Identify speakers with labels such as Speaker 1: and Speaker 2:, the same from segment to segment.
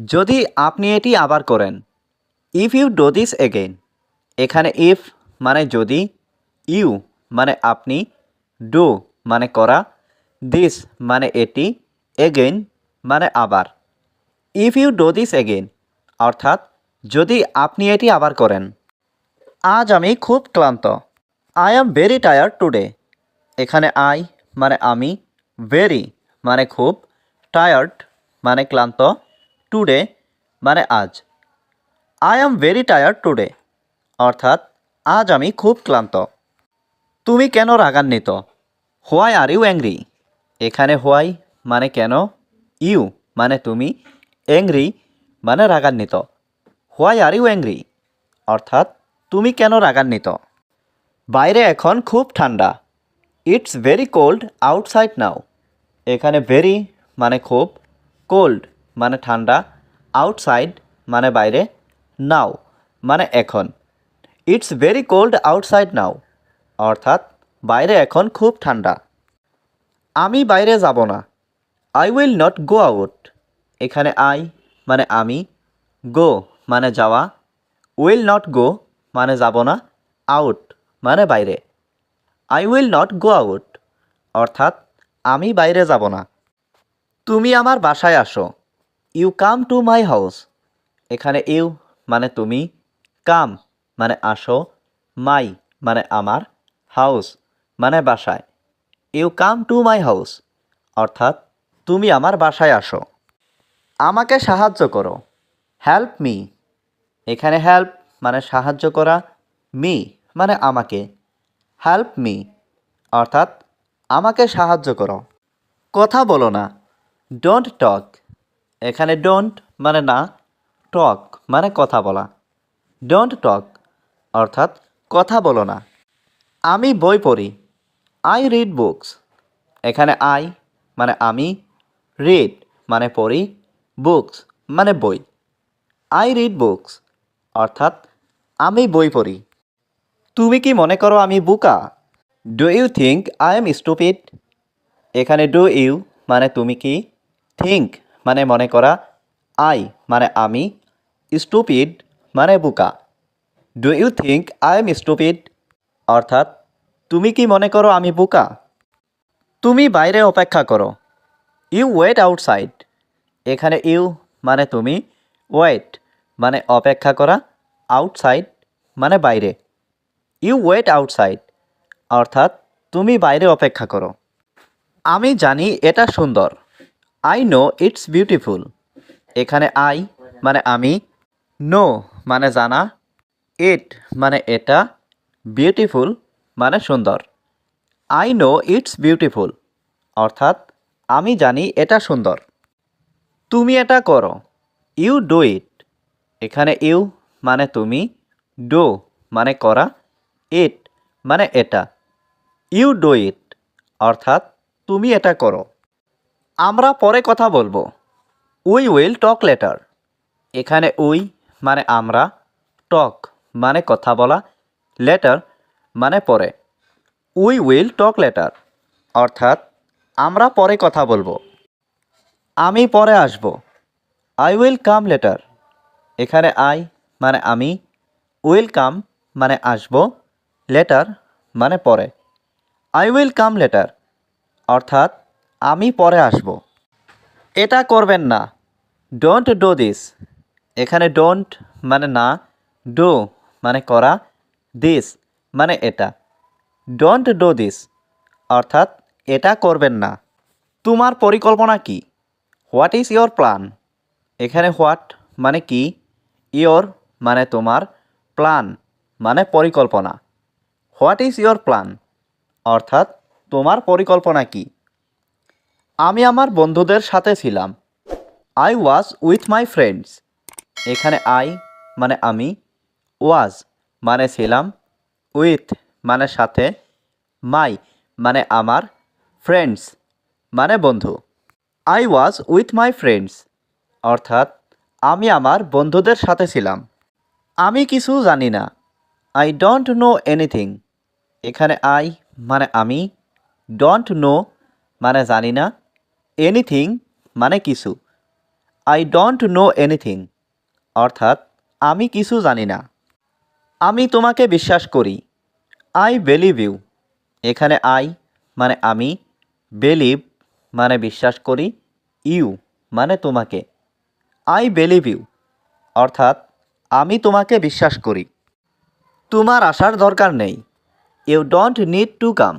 Speaker 1: যদি আপনি এটি আবার করেন, if you do this again. এখানে ইফ মানে যদি, ইউ মানে আপনি, ডু মানে করা, দিস মানে এটি, এগেইন মানে আবার। If you do this again অর্থাৎ যদি আপনি এটি আবার করেন। আজ আমি খুব ক্লান্ত। I am very tired today. এখানে আই মানে আমি, ভেরি মানে খুব, টায়ার্ড মানে ক্লান্ত, টুডে মানে আজ। I am very tired today অর্থাৎ আজ আমি খুব ক্লান্ত। তুমি কেন রাগান্বিত? Why are you angry. এখানে হোয়াই মানে কেন, ইউ মানে তুমি, অ্যাংরি মানে রাগান্বিত। হোয়াই আর ইউ অ্যাংরি অর্থাৎ তুমি কেন রাগান্বিত? বাইরে এখন খুব ঠান্ডা। ইটস ভেরি কোল্ড আউটসাইড নাও। এখানে ভেরি মানে খুব, কোল্ড মানে ঠান্ডা, আউটসাইড মানে বাইরে, নাও মানে এখন। ইটস ভেরি কোল্ড আউটসাইড নাও অর্থাৎ বাইরে এখন খুব ঠান্ডা। আমি বাইরে যাব না। I will not go out. এখানে আই মানে আমি, গো মানে যাওয়া, উইল নট গো মানে যাব না, আউট মানে বাইরে। I will not go out অর্থাৎ আমি বাইরে যাব না। তুমি আমার বাসায় আসো। You come to my house. এখানে ইউ মানে তুমি, কাম মানে আসো, মাই মানে আমার, হাউস মানে বাসায়। You come to my house অর্থাৎ তুমি আমার বাসায় আসো। আমাকে সাহায্য করো। Help me. এখানে হেল্প মানে সাহায্য করা, মি মানে আমাকে। হেল্প মি অর্থাৎ আমাকে সাহায্য করো। কথা বলো না। Don't talk. এখানে ডোন্ট মানে না, টক মানে কথা বলা। ডোন্ট টক অর্থাৎ কথা বলো না। আমি বই পড়ি। I read books. এখানে আই মানে আমি, রিড মানে পড়ি, বুকস মানে বই। আই রিড বুকস অর্থাৎ আমি বই পড়ি। তুমি কি মনে করো আমি বোকা? Do you think I am stupid. এখানে ডু ইউ মানে তুমি কি, থিঙ্ক মানে মনে করা, আই মানে আমি, স্টুপিড মানে বোকা। Do you think I am stupid অর্থাৎ তুমি কি মনে করো আমি বোকা? তুমি বাইরে অপেক্ষা করো। You wait outside. এখানে ইউ মানে তুমি, ওয়েট মানে অপেক্ষা করা, আউটসাইড মানে বাইরে। ইউ ওয়েট আউটসাইড অর্থাৎ তুমি বাইরে অপেক্ষা করো। আমি জানি এটা সুন্দর। I know it's beautiful. এখানে আই মানে আমি, নো মানে জানা, ইট মানে এটা, বিউটিফুল মানে সুন্দর। আই নো ইটস বিউটিফুল অর্থাৎ আমি জানি এটা সুন্দর। তুমি এটা করো। You do it. এখানে ইউ মানে তুমি, ডু মানে করা, ইট মানে এটা। ইউ ডু ইট অর্থাৎ তুমি এটা করো। আমরা পরে কথা বলবো। We will talk later. এখানে উই মানে আমরা, টক মানে কথা বলা, লেটার মানে পরে। উই উইল টক লেটার অর্থাৎ আমরা পরে কথা বলবো। আমি পরে আসব। I will come later. এখানে আই মানে আমি, উইল কাম মানে আসব, লেটার মানে পরে। আই উইল কাম লেটার অর্থাৎ আমি পরে আসব। এটা করবেন না। Don't do this. এখানে ডোন্ট মানে না, ডু মানে করা, দিস মানে এটা। ডোন্ট ডু দিস অর্থাৎ এটা করবেন না। তোমার পরিকল্পনা কি? What is your plan? এখানে হোয়াট মানে কি, ইয়োর মানে তোমার, প্ল্যান মানে পরিকল্পনা। হোয়াট ইজ ইয়োর প্ল্যান অর্থাৎ তোমার পরিকল্পনা কি? আমি আমার বন্ধুদের সাথে ছিলাম। I was with my friends. এখানে আই মানে আমি, ওয়াজ মানে ছিলাম, উইথ মানে সাথে, মাই মানে আমার, ফ্রেন্ডস মানে বন্ধু। I was with my friends অর্থাৎ আমি আমার বন্ধুদের সাথে ছিলাম। আমি কিছু জানি না। I don't know anything. এখানে আই মানে আমি, ডোন্ট নো মানে জানি না, এনিথিং মানে কিছু। আই ডোন্ট নো এনিথিং অর্থাৎ আমি কিছু জানি না। আমি তোমাকে বিশ্বাস করি। I believe you. এখানে আই মানে আমি, বিলিভ মানে বিশ্বাস করি, ইউ মানে তোমাকে। আই বিলিভ ইউ অর্থাৎ আমি তোমাকে বিশ্বাস করি। তোমার আসার দরকার নেই। You don't need to come.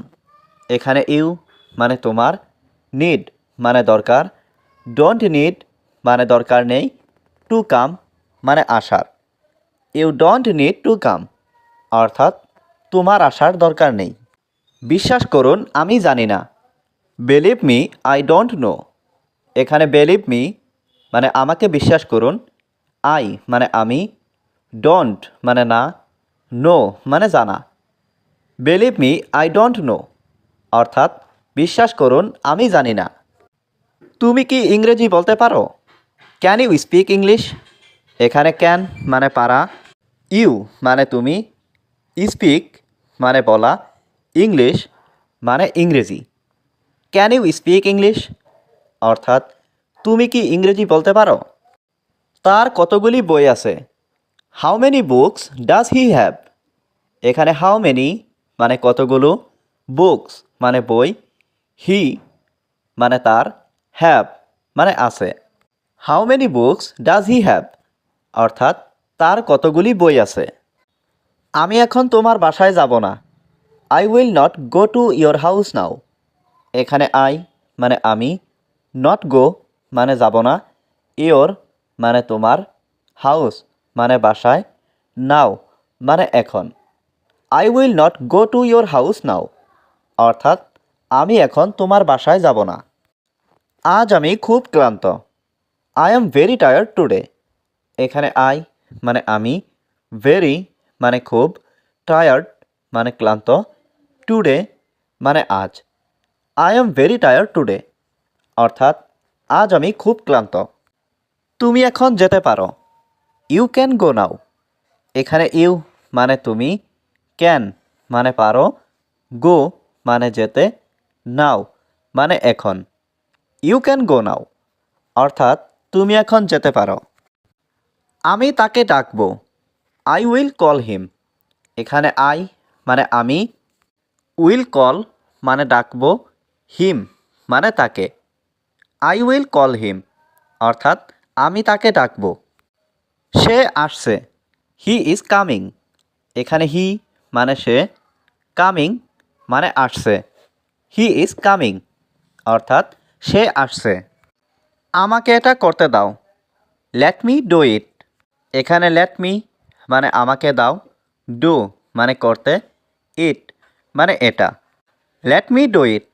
Speaker 1: এখানে ইউ মানে তোমার, নিড মানে দরকার, ডোন্ট নিড মানে দরকার নেই, টু কাম মানে আসার। You don't need to come অর্থাৎ তোমার আসার দরকার নেই। বিশ্বাস করুন আমি জানি না। Believe me I don't know. এখানে বিলিভ মি মানে আমাকে বিশ্বাস করুন, আই মানে আমি, ডোন্ট মানে না, নো মানে জানা। Believe me I don't know অর্থাৎ বিশ্বাস করুন আমি জানি না। তুমি কি ইংরেজি বলতে পারো? Can you speak English? এখানে ক্যান মানে পারা, ইউ মানে তুমি, স্পিক মানে বলা, ইংলিশ মানে ইংরেজি। ক্যান ইউ স্পিক ইংলিশ অর্থাৎ তুমি কি ইংরেজি বলতে পারো? তার কতগুলি বই আছে? How many books does he have? এখানে হাউ মেনি মানে কতগুলো, বুকস মানে বই, হি মানে তার, হ্যাভ মানে আছে। How many books does he have অর্থাৎ তার কতগুলি বই আছে। আমি এখন তোমার বাসায় যাব না। I will not go to your house now. এখানে আই মানে আমি, নট গো মানে যাব না, ইয়োর মানে তোমার, হাউস মানে বাসায়, নাও মানে এখন। I will not go to your house now অর্থাৎ আমি এখন তোমার বাসায় যাব না। আজ আমি খুব ক্লান্ত। I am very tired today. এখানে আই মানে আমি, ভেরি মানে খুব, টায়ার্ড মানে ক্লান্ত, টুডে মানে আজ। I am very tired today অর্থাৎ আজ আমি খুব ক্লান্ত। তুমি এখন যেতে পারো। ইউ ক্যান গো নাও। এখানে ইউ মানে তুমি, ক্যান মানে পারো, গো মানে যেতে, নাও মানে এখন। ইউ ক্যান গো নাও অর্থাৎ তুমি এখন যেতে পারো। আমি তাকে ডাকবো। I will call him. এখানে আই মানে আমি, উইল কল মানে ডাকবো, হিম মানে তাকে। আই উইল কল হিম অর্থাৎ আমি তাকে ডাকবো। সে আসছে। He is coming. এখানে হি মানে সে, কামিং মানে আসছে। হি ইজ কামিং অর্থাৎ সে আসছে। আমাকে এটা করতে দাও। Let me do it. এখানে লেট মি মানে আমাকে দাও, ডু মানে করতে, ইট মানে এটা। লেট মি ডু ইট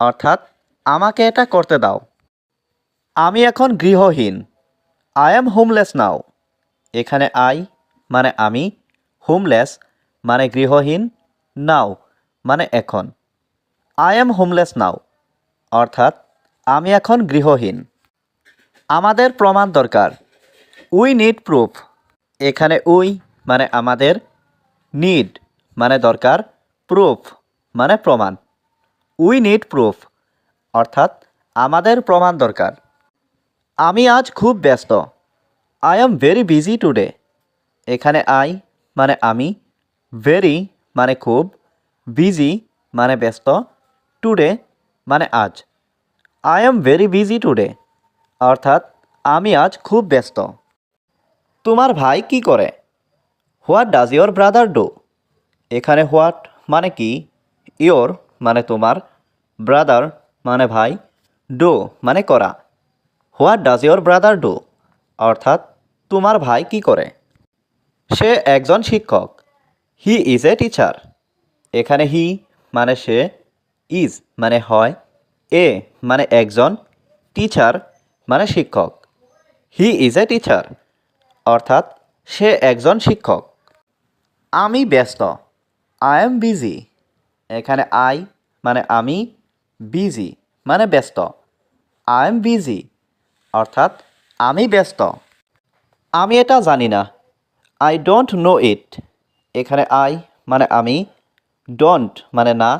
Speaker 1: অর্থাৎ আমাকে এটা করতে দাও। আমি এখন গৃহহীন। আই এম হোমলেস নাও। এখানে আই মানে আমি, হোমলেস মানে গৃহহীন, নাও মানে এখন। আই এম হোমলেস নাও অর্থাৎ আমি এখন গৃহহীন। আমাদের প্রমাণ দরকার। We need proof. এখানে উই মানে আমাদের, নিড মানে দরকার, প্রুফ মানে প্রমাণ। উই নিড প্রুফ অর্থাৎ আমাদের প্রমাণ দরকার। আমি আজ খুব ব্যস্ত। I am very busy today. এখানে আই মানে আমি, ভেরি মানে খুব, বিজি মানে ব্যস্ত, টুডে মানে আজ। I am very busy today অর্থাৎ আমি আজ খুব ব্যস্ত। তোমার ভাই কি করে? What does your brother do? এখানে হোয়াট মানে কি, ইয়োর মানে তোমার, ব্রাদার মানে ভাই, ডু মানে করা। What does your brother do অর্থাৎ তোমার ভাই কি করে? সে একজন শিক্ষক। He is a teacher. এখানে হি মানে সে, ইজ মানে হয়, এ মানে একজন, টিচার মানে শিক্ষক। হি ইজ এ টিচার অর্থাৎ সে একজন শিক্ষক। আমি ব্যস্ত। I am busy. এখানে আই মানে আমি, বিজি মানে ব্যস্ত। আই এম বিজি অর্থাৎ আমি ব্যস্ত। আমি এটা জানি না। আই ডোন্ট নো ইট। এখানে আই মানে আমি, ডোন্ট মানে না,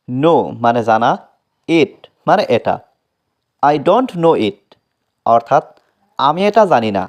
Speaker 1: নো মানে জানা, ইট মানে এটা। আই ডোন্ট নো ইট অর্থাৎ আমি এটা জানি না